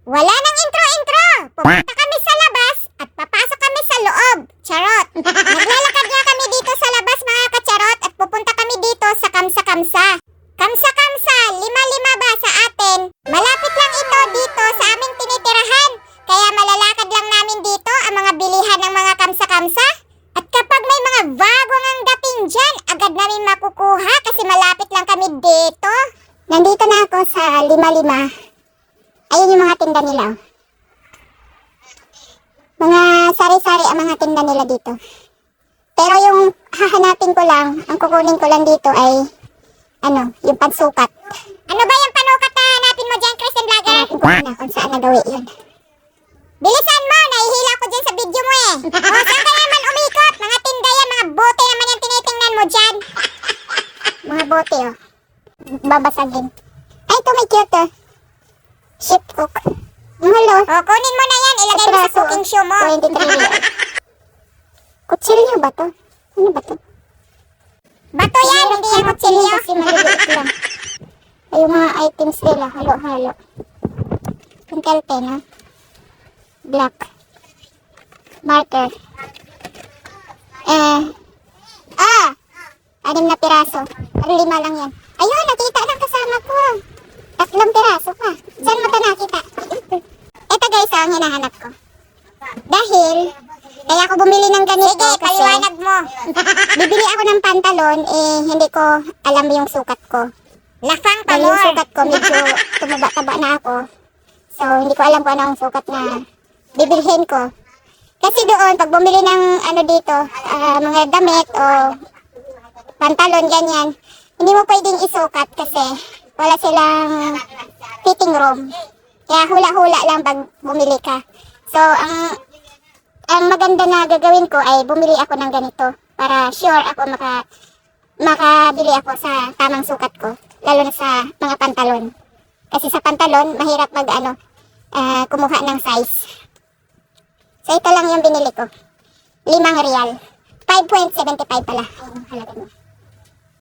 Wala nang intro-intro. Pupunta kami sa labas at papasok kami sa loob. Charot. Naglalakad nga kami dito sa labas mga kacharot at pupunta kami dito sa Kamsa-Kamsa. Kamsa-Kamsa, lima-lima ba sa atin? Malapit lang ito dito sa aming tinitirahan. Kaya malalakad lang namin dito ang mga bilihan ng mga Kamsa-Kamsa. At kapag may mga bago ngang dating dyan, agad namin makukuha kasi malapit lang kami dito. Nandito na ako sa lima-lima. Ayun yung mga tinda nila. Mga sari-sari ang mga tinda nila dito. Pero yung hahanapin ko lang, ang kukunin ko lang dito ay, yung pansukat. Ano ba yung panukat na hanapin mo dyan, Christian Vlogger? Hanapin ko na kung saan nagawi yun. Bilisan mo! Nahihila ko dyan sa video mo eh. O, saan ka naman umikot? Mga tinda yan, mga bote naman yung tinitingnan mo dyan. Mga bote oh. Babasagin. Ay, ito may cute oh. Ship cook. Hello. O, kunin mo na yan. Ilagay mo sa cooking show mo. 23 real. Kutsilyo ba to? Ano ba to? Bato yan, hindi yan kutsilyo. Kasi maliliit lang. Ay, yung mga items nila. Halo-halo. Pintel pen ha. Black. Marker. 6 na piraso. Pero 5 lang yan. Ayun, nakita ng kasama ko. 3 piraso pa. Saan mo ito nakita? Ito guys, ang hinahanap ko. Dahil, kaya ako bumili ng ganito. Sige, kasi paliwanag mo. Bibili ako ng pantalon, hindi ko alam yung sukat ko. Lafang pa mo. Yung sukat ko, medyo tumaba-taba na ako. So, hindi ko alam kung ano ang sukat na bibilhin ko. Kasi doon, pag bumili ng dito, mga damit o pantalon, ganyan, hindi mo pwedeng isukat kasi wala silang fitting room. Kaya hula-hula lang pag bumili ka. So, ang maganda na gagawin ko ay bumili ako ng ganito para sure ako makabili ako sa tamang sukat ko. Lalo na sa mga pantalon. Kasi sa pantalon, mahirap kumuha ng size. So, ito lang yung binili ko. 5 real. 5.75 pala. Ayun, halaga mo.